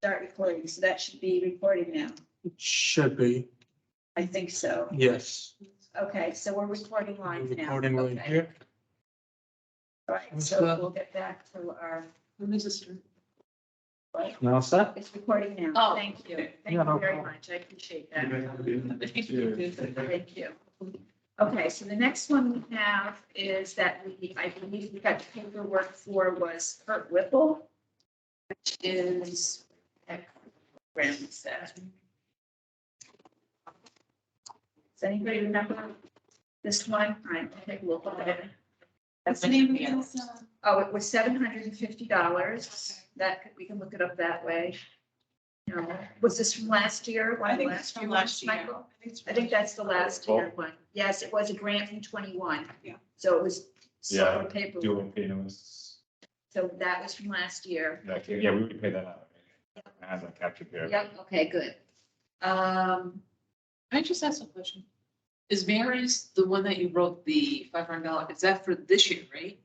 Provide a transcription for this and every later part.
start recording, so that should be recording now. It should be, I think so. yes. Okay, so we're recording live now. Recording right Okay. here. All right, What's so that? we'll get back to our, Now set? it's recording now. Oh, Thank you. Thank Yeah, you no very problem. much. I appreciate that. Thank you. Okay, so the next one we have is that I believe we got paperwork for was Kurt Whipple, which is, where is that? Does anybody remember this one? I'll take a look at it. What's the name again? Oh, it was $750. We can look it up that way. No, was this from last year? One I of think the it's from year last ones, year. Michael? I think that's the last year one. Yes, it was a grant from 21. Yeah. So it was Yeah, sort of paper. Dual payments. So that was from last year. Yeah, we would pay that out. I have that captured here. Yep, okay, good. Can I just ask a question? Is Mary's the one that you wrote the $500? Is that for this year, right?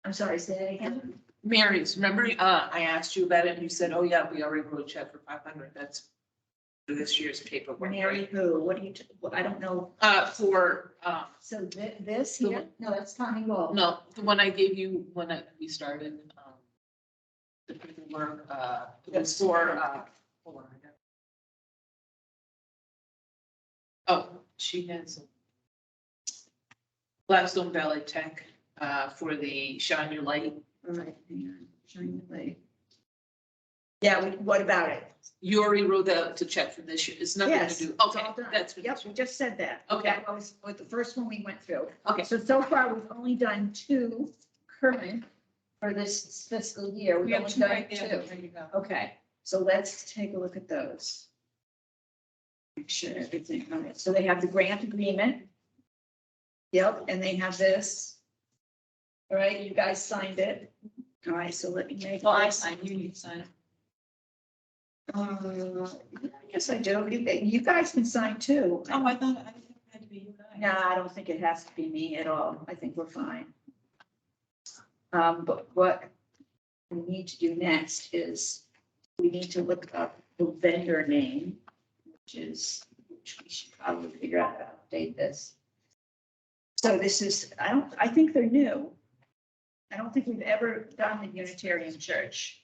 I'm sorry, say that again. Mary's, remember, I asked you about it and you said, oh yeah, we already wrote a check for 500. That's for this year's paperwork. Mary right? who? What do you, I don't know. So This here? No, that's Tommy Wall. no, the one I gave you when we started, the paperwork, it was for, hold on. Oh, she has Blackstone Valley Tech, for the Shine Your Light. All right, hang on, shine the light. Yeah, what about it? You already wrote that to check for this year. It's nothing Yes, to do. it's Okay, all done. that's for Yep, this we year. just said that. Okay. That was the first one we went through. Okay. So far, we've only done 2 current for this fiscal year. We've only done 2. you go. Okay, so let's take a look at those. Make sure everything, all right, so they have the grant agreement. Yep, and they have this. All right, you guys signed it. All right, so let me make. Well, I this. signed, you need to sign. I guess I do. You guys can sign too. Oh, I thought it had to be you guys. No, I don't think it has to be me at all. I think we're fine. But what we need to do next is we need to look up the vendor name, which we should probably figure out how to update this. So this is, I think they're new. I don't think we've ever done the Unitarian Church.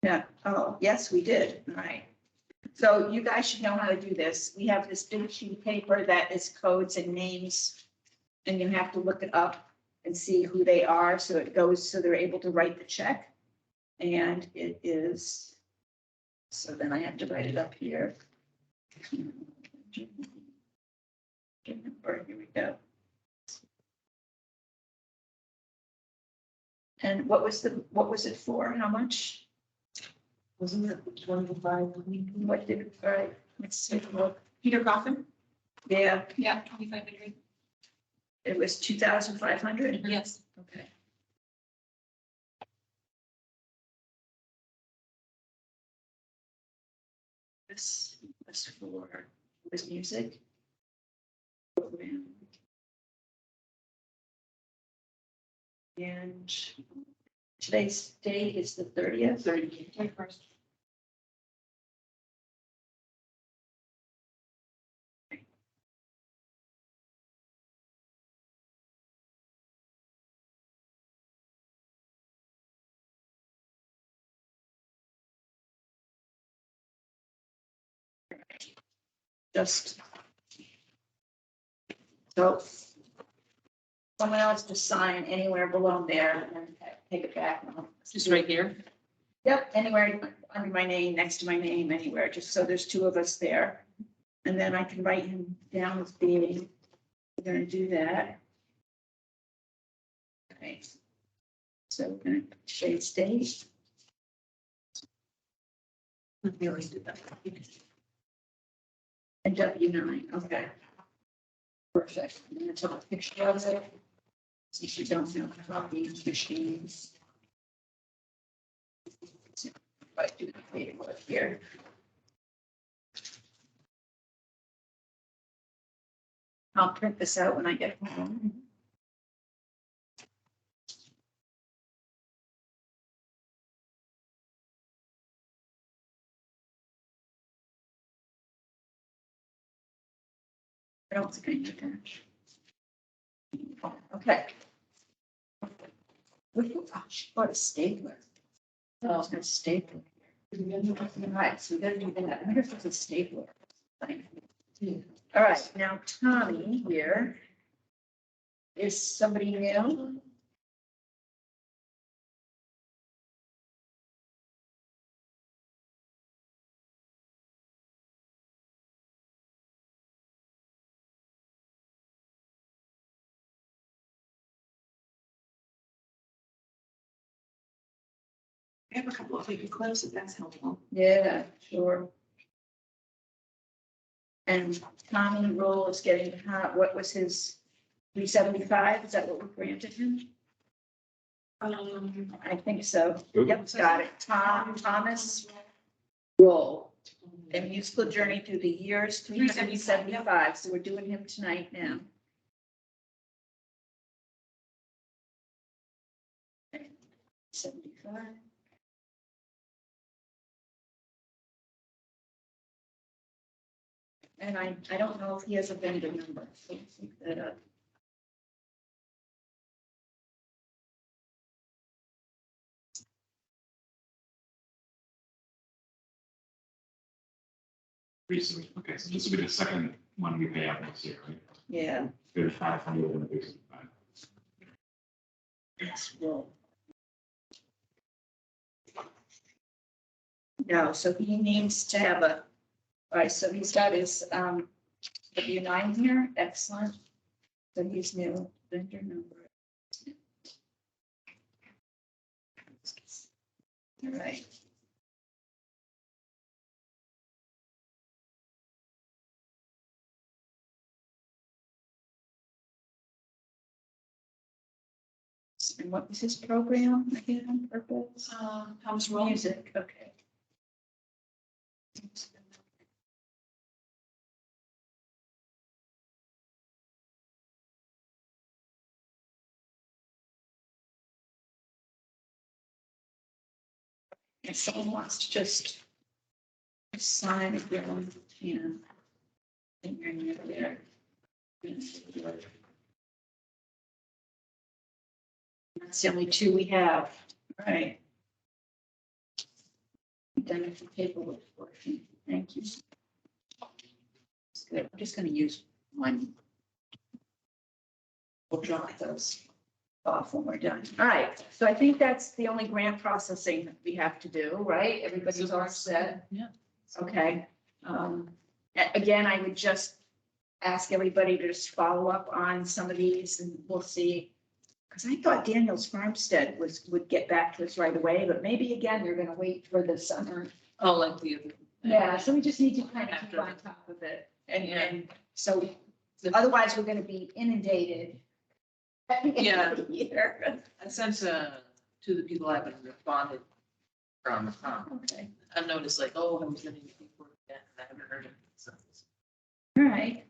Yeah, oh, yes, we did. All right. So you guys should know how to do this. We have this big sheet of paper that is codes and names. And you have to look it up and see who they are. So it goes, so they're able to write the check. And it is, so then I have to write it up here. Here we go. And what was it for? How much? Wasn't it 25? What did, all right, let's take a look. Peter Coffin? Yeah, Yeah, 2,500. it was 2,500. Yes. Okay. This was for, was music. Program. And today's date is the 30th. 31st. Just. So. Someone else to sign anywhere below there and take it back. Just right here. Yep, anywhere under my name, next to my name, anywhere, just so there's 2 of us there. And then I can write him down as being, we're gonna do that. Okay. So we're gonna shade state. We already did that. And W9, okay. Perfect. I'm gonna take a picture of it. See if you don't have copy machines. Right, do the paperwork here. I'll print this out when I get home. don't think I need that. Okay. What a stapler. Oh, it's got a stapler. Right, so we gotta do that. I wonder if it's a stapler. All right, now Tommy here. Is somebody new? I have a couple of paper clips, if that's helpful. Yeah, sure. And Tommy Roll is getting, what was his 375? Is that what we granted him? I think so. Who? Yep, got it. Thomas Roll. A musical journey through the years, 375. So we're doing him tonight now. Okay, 75. And I don't know if he has a vendor number, so let's look that up. Recently, okay, so this will be the second one we pay out this year, right? Yeah, There's 500 and 65. it's Roll. No, so he needs to have a, all right, so he's got his W9 here, excellent. So he's new vendor number. All right. And what was his program again, purpose? Thomas Roll. Music, okay. If someone wants to just sign again, you know, and you're there. That's the only two we have, right? Done it for paperwork, thank you. It's good, I'm just gonna use one. We'll drop those off when we're done. All right, so I think that's the only grant processing that we have to do, right? Everybody's all set? Yeah. Okay. Again, I would just ask everybody to just follow up on some of these and we'll see. Because I thought Daniel's Farmstead would get back to us right away, but maybe again, they're gonna wait for the summer. Oh, like the. Yeah, so we just need to kind of keep After. on top of it. And, Yeah. and so otherwise we're gonna be inundated. At the end Yeah. of the year. I sent to the people I've been responded from, Okay, I've noticed like, oh, I was sending people yet, and I haven't heard it. So. all right.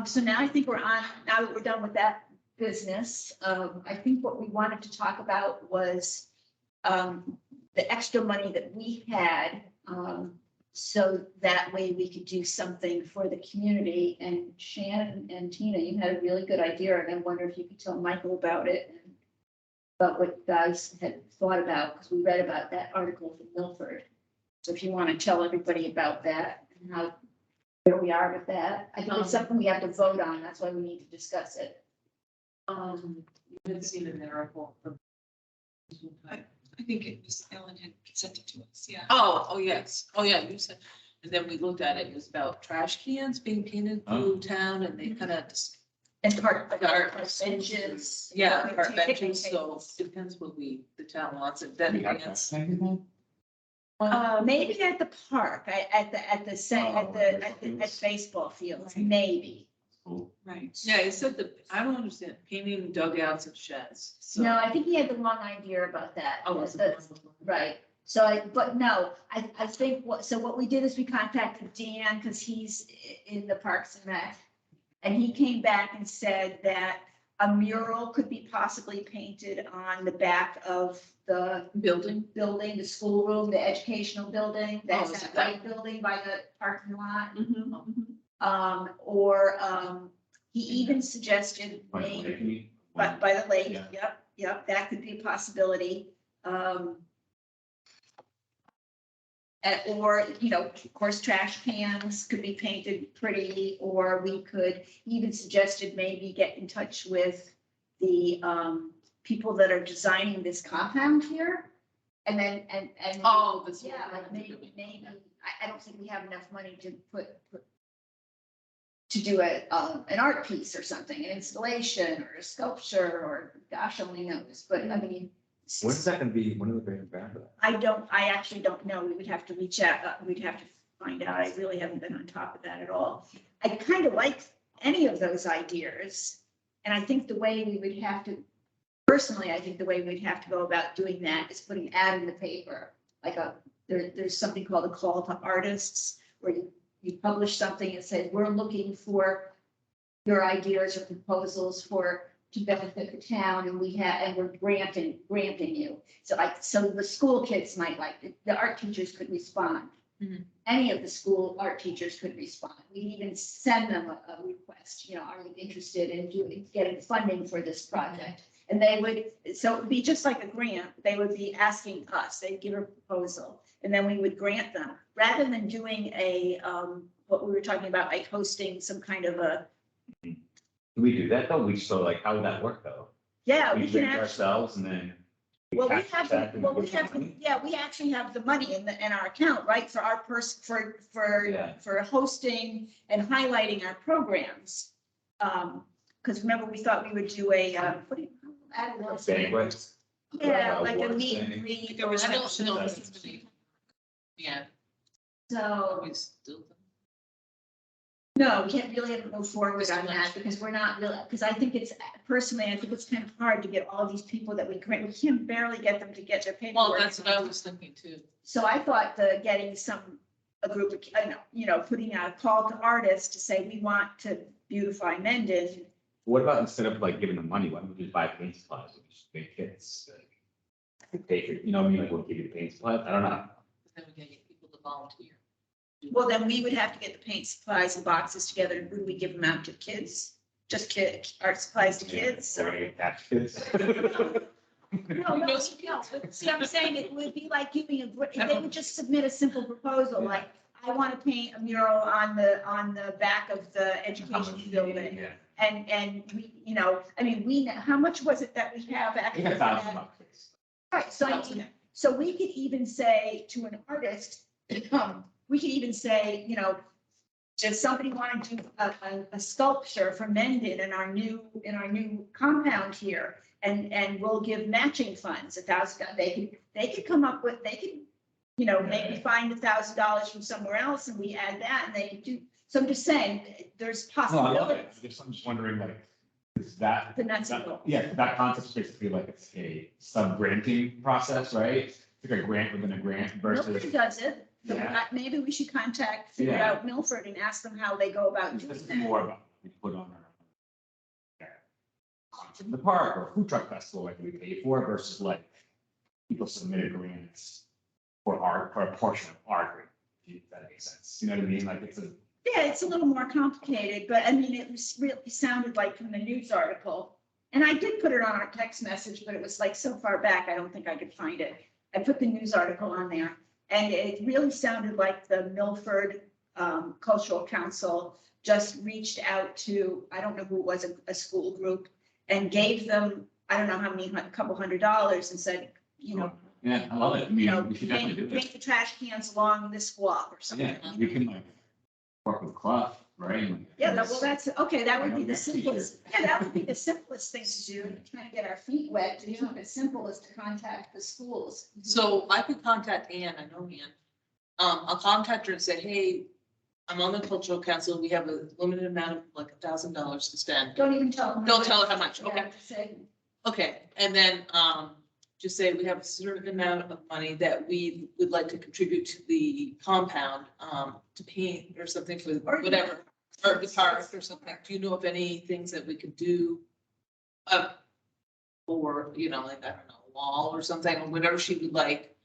So now I think we're on, now that we're done with that business, I think what we wanted to talk about was the extra money that we had, so that way we could do something for the community. And Shannon and Tina, you had a really good idea, and I wonder if you could tell Michael about it. And about what you guys had thought about, because we read about that article from Milford. So if you want to tell everybody about that and how, where we are with that, I think it's something we have to vote on, that's why we need to discuss it. You had seen an article from. I think it was Ellen had sent it to us, yeah. Oh, yes. Oh, yeah, you said, and then we looked at it, it was about trash cans being painted through town and they kind of just. And park Park benches. Yeah, park picnic benches, so tables. it depends what the town wants, and then We have grants. that. Maybe at the park, at baseball fields, Right. maybe. Cool. Right. Yeah, it said I don't understand, painting dugouts and sheds, so. No, I think he had the wrong idea about that. Oh, was it The- the one? Right, so but no, I think what we did is we contacted Dan, because he's in the Parks and Rec. And he came back and said that a mural could be possibly painted on the back of the Building? building, the schoolroom, the educational building, Oh, that's is that it that white building by the parking lot. Mhm. He even suggested By the way, maybe, I mean, but by the lake, Yeah. yep, that could be a possibility. Or, you know, of course, trash cans could be painted pretty, or we could even suggested maybe get in touch with the people that are designing this compound here. And then, and. Oh, this. Yeah, like maybe, I don't think we have enough money to to do an art piece or something, an installation or a sculpture, or gosh only knows, but I mean. When's that gonna be, when are we bringing it back? I actually don't know. We would have to reach out, we'd have to find out. I really haven't been on top of that at all. I kind of like any of those ideas. And I think the way we would have to, personally, I think the way we'd have to go about doing that is putting an ad in the paper. Like there's something called a call to artists, where you publish something and say, we're looking for your ideas or proposals to benefit the town, and we're granting you. So the school kids might like it. The art teachers could respond. Mhm. Any of the school art teachers could respond. We even send them a request, are you interested in getting funding for this project? And they would, so it would be just like a grant. They would be asking us, they'd give a proposal, and then we would grant them, rather than doing what we were talking about, like hosting some kind of Can we do that though? We still like, how would that work though? yeah, We we can bring it actually. ourselves and then. Well, we tax have, that and give them money? yeah, we actually have the money in our account, right, for our Yeah. for hosting and highlighting our programs. Because remember, we thought we would do a, what do you, I don't know. Banquet. Yeah, like a awards meet and thing. greet. There was or no, whatever. no, this is the- yeah, So, we still. no, we can't really move forward on that because we're not really, because I think personally, I think it's kind of hard to get all these people that we grant. We can barely get them to get their paperwork. Well, that's what I was thinking too. So I thought getting a group of, putting out a call to artists to say, we want to beautify Mendon. What about instead of like giving them money, why don't we just buy paint supplies? We just make kits. Pay for, what I mean, like we'll give you the paint supplies. I don't know. Then we gotta get people to volunteer. Well, then we would have to get the paint supplies and boxes together. Would we give them out to kids? Just art supplies to kids? We're gonna get tax kids. No. But see, I'm saying it would be like giving they would just submit a simple proposal, like, I want to paint a mural on the back of the education building. Yeah. And we, I mean, we know, how much was it that we have I actually? think $1,000. Right, so we could even say to an artist, we could even say, does somebody want to do a sculpture for Mendon in our new compound here? And we'll give matching funds, $1,000. They could come up with, maybe find $1,000 from somewhere else, and we add that, and they could do. So I'm just saying, there's No, I love possibilities. it. I'm just wondering, like, is that? The nuts and bolts. Yeah, that concept's basically like it's a sub-granting process, right? It's like a grant within a grant Milford versus. does it. So Yeah. maybe we should figure Yeah. out Milford and ask them how they go about doing This is that. more about, we put on our. Concert in the park or food truck festival, like we pay for versus like people submitted grants for art, for a portion of art, grant, if that makes sense. You know what I mean? Like it's a. Yeah, it's a little more complicated, but I mean, it was really sounded like from the news article. And I did put it on our text message, but it was like so far back, I don't think I could find it. I put the news article on there, and it really sounded like the Milford Cultural Council just reached out to, I don't know who it was, a school group, and gave them, I don't know how many, a couple $100 and said, Yeah, I love it. I mean, we should definitely do paint this. the trash cans along this walk or something. Yeah, we can like work with Clough, right? Like, Yeah, well, that's, okay, that would be the Next teacher. simplest, that would be the simplest thing to do, trying to get our feet wet, to keep it simple is to contact the schools. So I could contact Ann, I know Ann. I'll contact her and say, hey, I'm on the cultural council, we have a limited amount of like $1,000 to spend. Don't even tell them. Don't tell her how much, Yeah, okay. just say, Okay, and then, just say we have a certain amount of money that we would like to contribute to the compound, to paint or something for Or- whatever, or the park or something. Do you know of any things that we could do? Or, like, I don't know, a wall or something, or whatever she would like.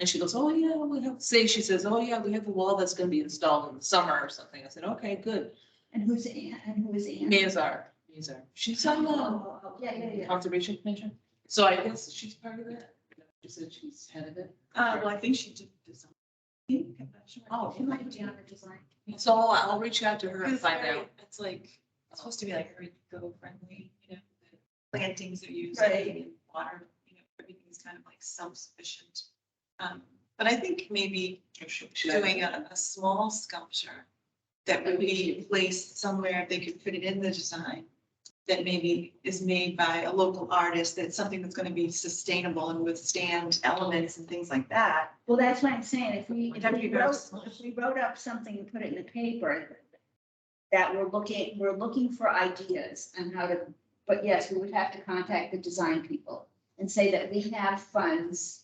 And she goes, oh, yeah, we have, she says, oh, yeah, we have a wall that's gonna be installed in the summer or something. I said, okay, good. And who's Ann, and who is Ann? Mazar. She's on the Yeah. Conservation Commission. So I guess she's part of that. She said she's head of it. Well, I think she did design. I'm not sure. Oh, She might be on the design. So I'll reach out to her and It's find very- out. It's like, it's supposed to be like very eco-friendly, you know, the plantings are used Right. and water, you know, everything's kind of like self-sufficient. But I think maybe doing a small sculpture that would be placed somewhere, if they could fit it in the design, that maybe is made by a local artist, that's something that's gonna be sustainable and withstand elements and things like that. Well, that's what I'm saying. If we, That'd be very smart. if we wrote up something and put it in the paper, that we're looking for ideas on how to, but yes, we would have to contact the design people and say that we have funds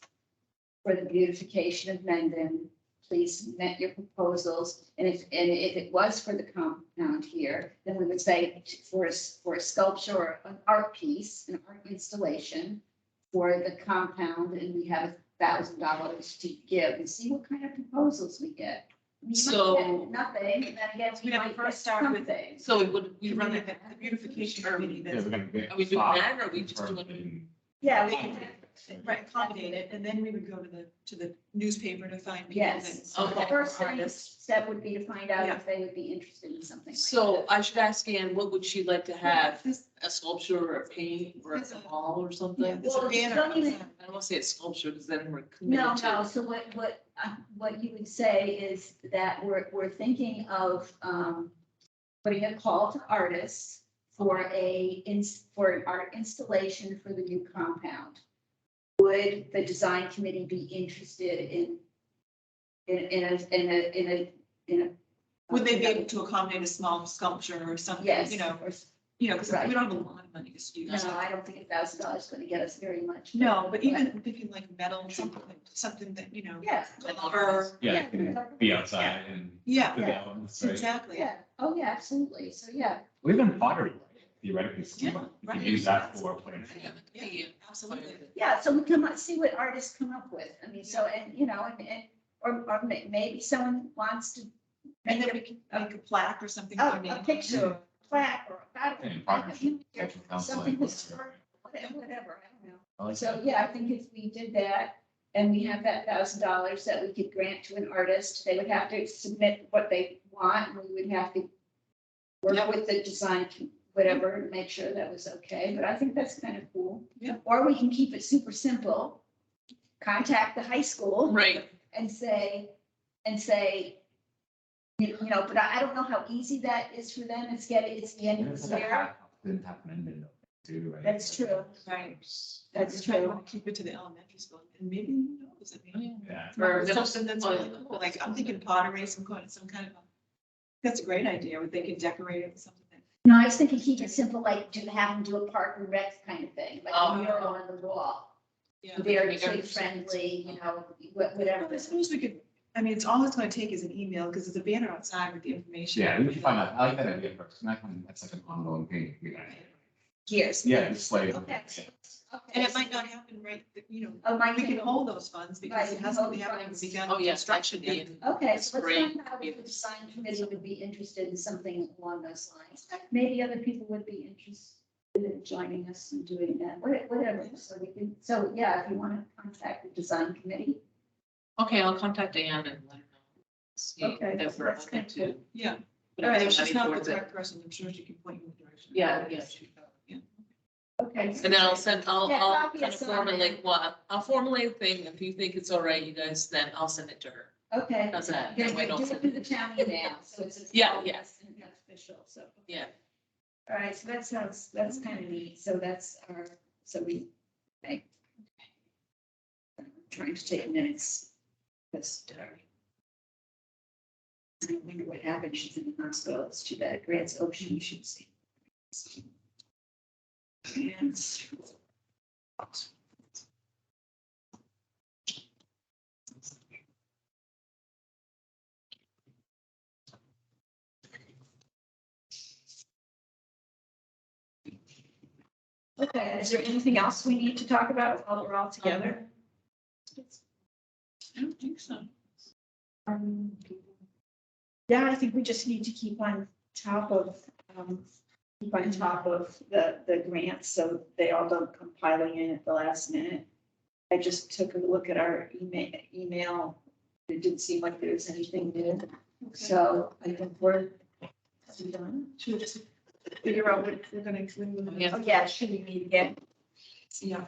for the beautification of Mendon. Please submit your proposals. And if it was for the compound here, then we would say for a sculpture or an art piece, an art installation for the compound, and we have $1,000 to give and see what kind of proposals we get. I mean, you might So- get nothing, and then again, we We'd have might to get first start with- something. So would we We run run it? the beautification committee Yeah, that's. we're gonna get Are we doing five that, or are we just confirmed doing- in- Yeah, we can. Right, accommodate it, and then we would go to the newspaper to find people. Yes. that- Okay. The first thing, Artists. step would be to find out Yeah. if they would be interested in something like So that. I should ask Ann, what would she like to have? This- A sculpture or a paint or a There's a- wall or Yeah, something? there's a Well, banner don't even- outside. I don't want to say a sculpture because then we're No, committed no, to. so what you would say is that we're thinking of, putting a call to artists for for an art installation for the new compound. Would the design committee be interested in a? Would they be able to accommodate a small sculpture or something, Yes. you know, or- because Right. we don't have a lot of money to do No, that. I don't think $1,000 is going to get us very much. No, but even thinking like metal, something that, you know. Yes. Or, Yeah, it can be outside and. yeah, with the elements, right? exactly. Yeah, oh, yeah, absolutely. So, yeah, Well, even pottery, right? Theoretically, Yeah, you right. can use that for planting. Yeah, absolutely. yeah, so we come up, see what artists come up with. I mean, so, and, you know, or maybe someone wants to And make then we can make a plaque or something. for a me. picture, or a plaque, or I don't Yeah, know, partnership, maybe cultural council, something like, historic, whatever, I don't know. I like So, that. yeah, I think if we did that, and we have that $1,000 that we could grant to an artist, they would have to submit what they want, and we would have to work Yep. with the design, whatever, and make sure that was okay, but I think that's kind of cool. Yeah. Or we can keep it super simple, contact the high school Right. and say, you know, but I don't know how easy that is for them, it's the end of It's the like year. half- Didn't happen in Mendon, too, right? That's true. Right. That's We might true. wanna Keep it to the elementary school, and maybe, who knows, I mean. Yeah. Or Or middle something that's school. really cool, like, I'm thinking pottery, some kind of that's a great idea, where they could decorate it with something. No, I was thinking keep it simple, like have them do a park and rec kind of thing, like Oh. a mural on the wall. Yeah. Very Yeah. kid friendly, you know, Well, whatever. I suppose we could, I mean, it's all it's gonna take is an email, because there's a banner outside with the information. Yeah, we should find out. I like that idea first. That's like an ongoing thing. Years. Yeah, just like. Okay. yeah. Okay. And it might not happen right, you know, Oh, my. we can hold those funds because Right, it we can hasn't hold happened, funds. begun Oh, yes, that construction should be. yet. Okay, That's so let's great. find out if the design committee would be interested in something along those lines. Maybe other people would be interested in joining us and doing that, whatever, so we can, so yeah, if you want to contact the design committee. Okay, I'll contact Ann and let her know. See Okay, that we're that's open good. to. Yeah, put and if some she's money not the towards it. correct person, I'm sure she can point you in the direction. Yeah, yeah. Yeah. Okay. And then I'll send, I'll Yeah, kind copy of us on formulate, it. well, I'll formulate a thing. If you think it's all right, you guys, then I'll send it to her. Okay. How's that? You're That way I don't doing it forget. through the town email, so it's. Yeah, yeah. Official, so. Yeah. All right, so that's kind of neat, so that's our, so we, okay. I'm trying to take minutes, because, I wonder what happened, she's in the hospital, it's too bad, Grant's Ocean, you should see. Grants. Okay, is there anything else we need to talk about while we're all together? I don't think so. Yeah, I think we just need to keep on top of, the grants, so they all don't come piling in at the last minute. I just took a look at our email. It didn't seem like there was anything new, so I think we're done. Should we just figure out what we're gonna include? Yeah. Oh, yeah, should we meet again? Yeah.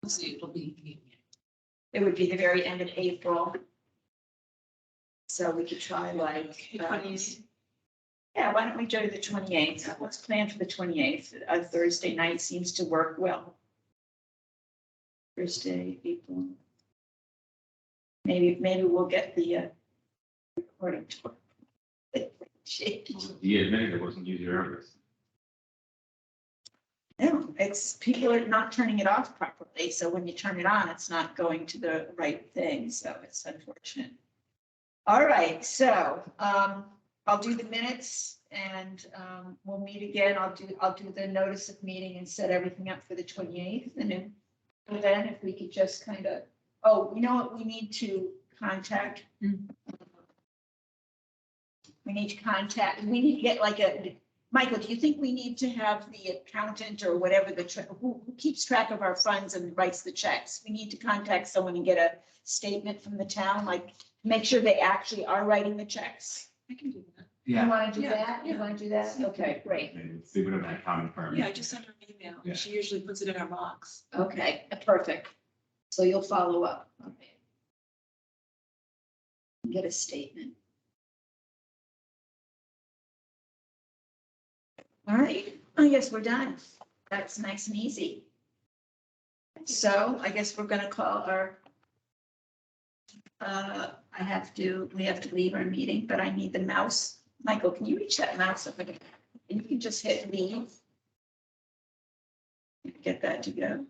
Let's see, it'll be. It would be the very end of April. So we could try like, yeah, why don't we go to the 28th? Let's plan for the 28th. A Thursday night seems to work well. Thursday, April. Maybe we'll get the recording. You admitted it wasn't user errors. No, it's, people are not turning it off properly, so when you turn it on, it's not going to the right thing, so it's unfortunate. All right, so, I'll do the minutes and, we'll meet again. I'll do the notice of meeting and set everything up for the 28th, and then if we could just kind of, oh, you know what, we need to contact. We need to get like a, Michael, do you think we need to have the accountant or whatever who keeps track of our funds and writes the checks? We need to contact someone and get a statement from the town, like, make sure they actually are writing the checks. I can do that. You Yeah. want to do Yeah, that? You want to do that? Okay, great. Maybe see whatever that common firm. Yeah, I just sent her an email. Yeah. She usually puts it in our box. Okay, perfect. So you'll follow up. Okay. Get a statement. All right, I guess we're done. That's nice and easy. So I guess we're gonna call our. We have to leave our meeting, but I need the mouse. Michael, can you reach that mouse up again? And you can just hit leave. Get that to go.